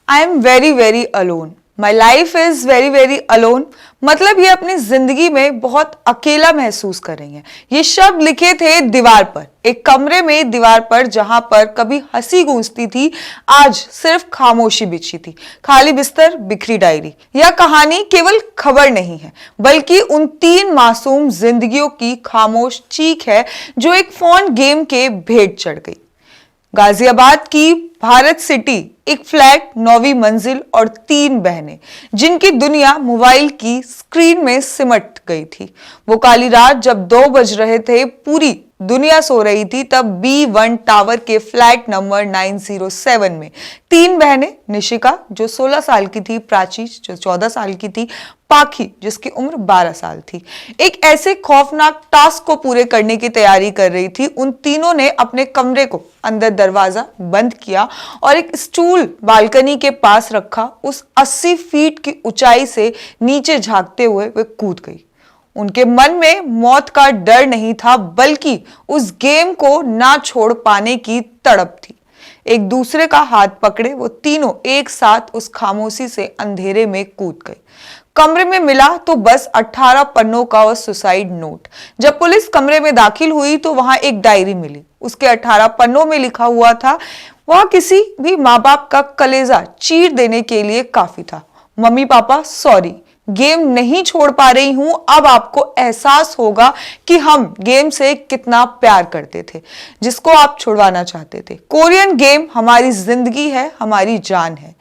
I am very very alone, my life is very very alone. मतलब ये अपनी जिंदगी में बहुत अकेला महसूस कर रही हैं। ये शब्द लिखे थे दीवार पर, एक कमरे में दीवार पर, जहां पर कभी हंसी गूंजती थी, आज सिर्फ खामोशी बिछी थी। खाली बिस्तर, बिखरी डायरी। यह कहानी केवल खबर नहीं है, बल्कि उन 3 मासूम जिंदगियों की खामोश चीख है जो एक फोन गेम के भेंट चढ़ गई। गाजियाबाद की भारत सिटी, एक फ्लैट, 9वीं मंजिल और 3 बहनें जिनकी दुनिया मोबाइल की स्क्रीन में सिमट गई थी। वो काली रात जब 2 बज रहे थे, पूरी दुनिया सो रही थी, तब B1 टावर के फ्लैट नंबर 907 में 3 बहनें, निशिका जो 16 साल की थी, प्राची जो 14 साल की थी, पाखी जिसकी उम्र 12 साल थी, एक ऐसे खौफनाक टास्क को पूरे करने की तैयारी कर रही थी। उन तीनों ने अपने कमरे को अंदर दरवाजा बंद किया और एक स्टूल बालकनी के पास रखा। उस 80 फीट की ऊंचाई से नीचे झांकते हुए वे कूद गई। उनके मन में मौत का डर नहीं था, बल्कि उस गेम को ना छोड़ पाने की तड़प थी। एक दूसरे का हाथ पकड़े वो तीनों एक साथ उस खामोशी से अंधेरे में कूद गए। कमरे में मिला तो बस 18 पन्नों का वो सुसाइड नोट। जब पुलिस कमरे में दाखिल हुई तो वहां एक डायरी मिली। उसके 18 पन्नों में लिखा हुआ था, वह किसी भी माँ बाप का कलेजा चीर देने के लिए काफी था। मम्मी पापा सॉरी, गेम नहीं छोड़ पा रही हूं। अब आपको एहसास होगा कि हम गेम से कितना प्यार करते थे, जिसको आप छुड़वाना चाहते थे। कोरियन गेम हमारी जिंदगी है, हमारी जान है।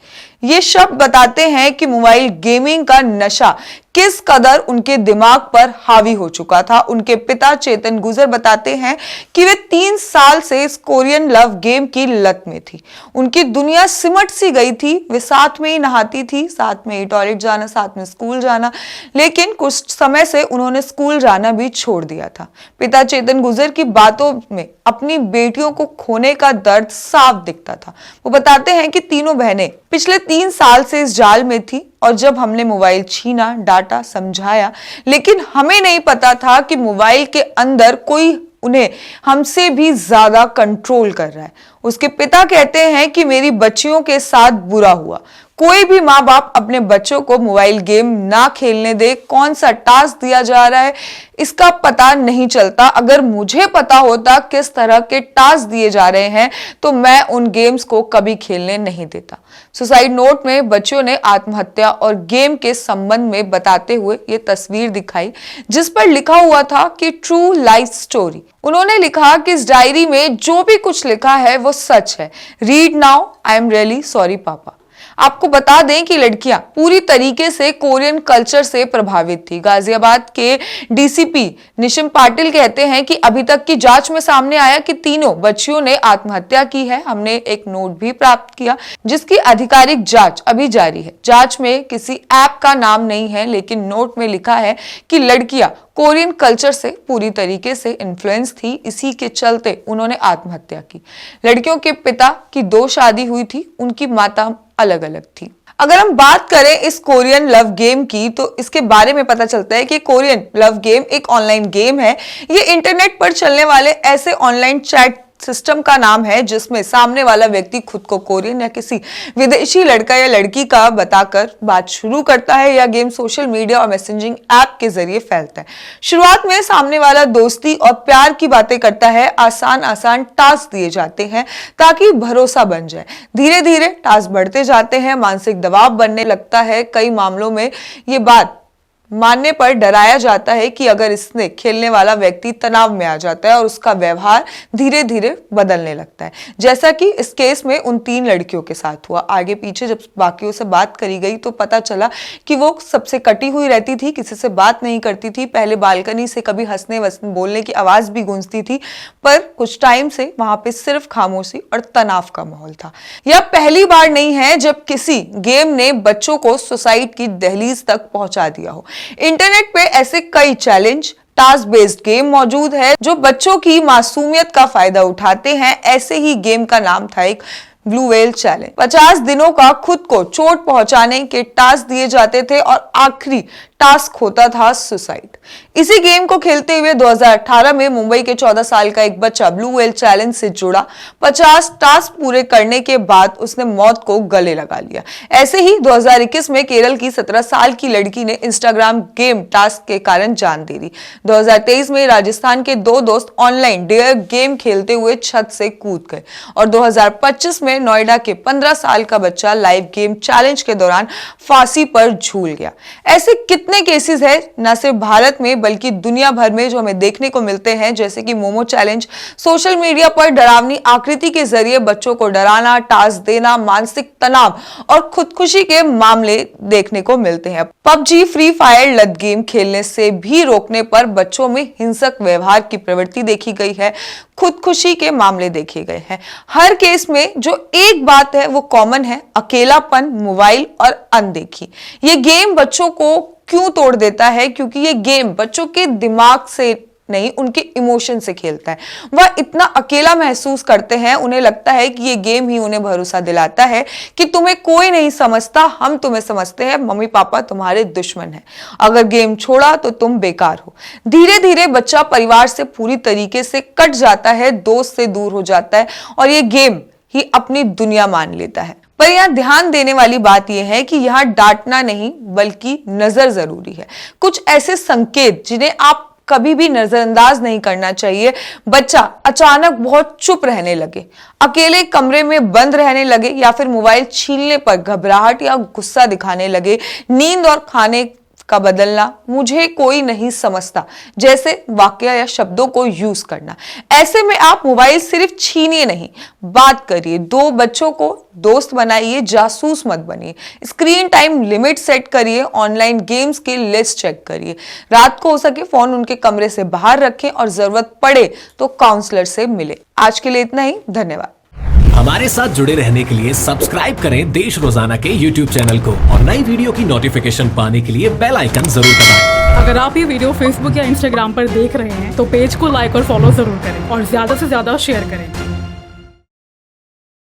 ये शब्द बताते हैं कि मोबाइल गेमिंग का नशा किस कदर उनके दिमाग पर हावी हो चुका था। उनके पिता चेतन गुजर बताते हैं कि वे 3 साल से इस कोरियन लव गेम की लत में थी। उनकी दुनिया सिमट सी गई थी। वे साथ में ही नहाती थी, साथ में ही टॉयलेट जाना, साथ में स्कूल जाना, लेकिन कुछ समय से उन्होंने स्कूल जाना भी छोड़ दिया था। पिता चेतन गुजर की बातों में अपनी बेटियों को खोने का दर्द साफ दिखता था। वो बताते हैं कि तीनों बहनें पिछले 3 साल से इस जाल में थी, और जब हमने मोबाइल छीना, डाटा, समझाया, लेकिन हमें नहीं पता था कि मोबाइल के अंदर कोई उन्हें हमसे भी ज्यादा कंट्रोल कर रहा है। उसके पिता कहते हैं कि मेरी बच्चियों के साथ बुरा हुआ। कोई भी माँ बाप अपने बच्चों को मोबाइल गेम ना खेलने दे। कौन सा टास्क दिया जा रहा है इसका पता नहीं चलता। अगर मुझे पता होता किस तरह के टास्क दिए जा रहे हैं तो मैं उन गेम्स को कभी खेलने नहीं देता। सुसाइड नोट में बच्चों ने आत्महत्या और गेम के संबंध में बताते हुए ये तस्वीर दिखाई, जिस पर लिखा हुआ था कि ट्रू लाइफ स्टोरी। उन्होंने लिखा कि इस डायरी में जो भी कुछ लिखा है वो सच है। Read now, I am really sorry पापा। आपको बता दें कि लड़कियां पूरी तरीके से कोरियन कल्चर से प्रभावित थी। गाजियाबाद के डीसीपी निशिम पाटिल कहते हैं कि अभी तक की जांच में सामने आया कि तीनों बच्चियों ने आत्महत्या की है। हमने एक नोट भी प्राप्त किया जिसकी आधिकारिक जांच अभी जारी है। जांच में किसी ऐप का नाम नहीं है, लेकिन नोट में लिखा है कि लड़कियां कोरियन कल्चर से पूरी तरीके से इन्फ्लुएंस थी, इसी के चलते उन्होंने आत्महत्या की। लड़कियों के पिता की 2 शादी हुई थी, उनकी माता अलग अलग थी। अगर हम बात करें इस कोरियन लव गेम की तो इसके बारे में पता चलता है कि कोरियन लव गेम एक ऑनलाइन गेम है। ये इंटरनेट पर चलने वाले ऐसे ऑनलाइन चैट सिस्टम का नाम है जिसमें सामने वाला व्यक्ति खुद को कोरियन या किसी विदेशी लड़का या लड़की का बताकर बात शुरू करता है। यह गेम सोशल मीडिया और मैसेजिंग ऐप के जरिए फैलता है। शुरुआत में सामने वाला दोस्ती और प्यार की बातें करता है। आसान आसान टास्क दिए जाते हैं ताकि भरोसा बन जाए। धीरे धीरे टास्क बढ़ते जाते हैं, मानसिक दबाव बनने लगता है। कई मामलों में ये बात मानने पर डराया जाता है कि अगर इसने खेलने वाला व्यक्ति तनाव में आ जाता है और उसका व्यवहार धीरे धीरे बदलने लगता है, जैसा कि इस केस में उन 3 लड़कियों के साथ हुआ। आगे पीछे जब बाकियों से बात करी गई तो पता चला कि वो सबसे कटी हुई रहती थी, किसी से बात नहीं करती थी। पहले बालकनी से कभी हंसने वसने बोलने की आवाज भी गूंजती थी, पर कुछ टाइम से वहां पे सिर्फ खामोशी और तनाव का माहौल था। यह पहली बार नहीं है जब किसी गेम ने बच्चों को सुसाइड की दहलीज तक पहुंचा दिया हो। इंटरनेट पे ऐसे कई चैलेंज, टास्क बेस्ड गेम मौजूद है जो बच्चों की मासूमियत का फायदा उठाते हैं। ऐसे ही गेम का नाम था एक ब्लू व्हेल चैलेंज। 50 दिनों का खुद को चोट पहुंचाने के टास्क दिए जाते थे और आखिरी टास्क होता था सुसाइड। इसी गेम को खेलते हुए 2018 में मुंबई के 14 साल का एक बच्चा ब्लू व्हेल चैलेंज से जुड़ा। 50 टास्क पूरे करने के बाद उसने मौत को गले लगा लिया। ऐसे ही 2021 में केरल की 17 साल की लड़की ने इंस्टाग्राम गेम टास्क के कारण जान दे दी। 2023 में राजस्थान के 2 दोस्त ऑनलाइन डेयर गेम खेलते हुए छत से कूद गए और 2025 में नोएडा के 15 साल का बच्चा लाइव गेम चैलेंज के दौरान फांसी पर झूल गया। ऐसे कितने केसेस हैं न सिर्फ भारत में बल्कि दुनिया भर में जो हमें देखने को मिलते हैं, जैसे कि मोमो चैलेंज, सोशल मीडिया पर डरावनी आकृति के जरिए बच्चों को डराना, टास्क देना, मानसिक तनाव और खुदकुशी के मामले देखने को मिलते हैं। पबजी, फ्री फायर, लत गेम खेलने से भी रोकने पर बच्चों में हिंसक व्यवहार की प्रवृत्ति देखी गई है, खुदकुशी के मामले देखे गए हैं। हर केस में जो एक बात है वो कॉमन है, अकेलापन, मोबाइल और अनदेखी। ये गेम बच्चों को क्यों तोड़ देता है? क्योंकि ये गेम बच्चों के दिमाग से नहीं, उनके इमोशन से खेलता है। वह इतना अकेला महसूस करते हैं, उन्हें लगता है कि ये गेम ही उन्हें भरोसा दिलाता है कि तुम्हें कोई नहीं समझता, हम तुम्हें समझते हैं, मम्मी पापा तुम्हारे दुश्मन हैं, अगर गेम छोड़ा तो तुम बेकार हो। धीरे धीरे बच्चा परिवार से पूरी तरीके से कट जाता है, दोस्त से दूर हो जाता है और ये गेम ही अपनी दुनिया मान लेता है। पर यहाँ ध्यान देने वाली बात यह है कि यहाँ डांटना नहीं बल्कि नजर जरूरी है। कुछ ऐसे संकेत जिन्हें आप कभी भी नजरअंदाज नहीं करना चाहिए। बच्चा अचानक बहुत चुप रहने लगे, अकेले कमरे में बंद रहने लगे या फिर मोबाइल छीनने पर घबराहट या गुस्सा दिखाने लगे, नींद और खाने का बदलना, मुझे कोई नहीं समझता जैसे वाक्य या शब्दों को यूज करना। ऐसे में आप मोबाइल सिर्फ छीनिए नहीं, बात करिए, 2 बच्चों को दोस्त बनाइए, जासूस मत बनिए। स्क्रीन टाइम लिमिट सेट करिए, ऑनलाइन गेम्स की लिस्ट चेक करिए। रात को हो सके फोन उनके कमरे से बाहर रखें और जरूरत पड़े तो काउंसलर से मिले। आज के लिए इतना ही, धन्यवाद। हमारे साथ जुड़े रहने के लिए सब्सक्राइब करें देश रोजाना के YouTube चैनल को और नई वीडियो की नोटिफिकेशन पाने के लिए बेल आइकन जरूर दबाएं। अगर आप ये वीडियो Facebook या Instagram पर देख रहे हैं तो पेज को लाइक और फॉलो जरूर करें और ज्यादा से ज्यादा शेयर करें।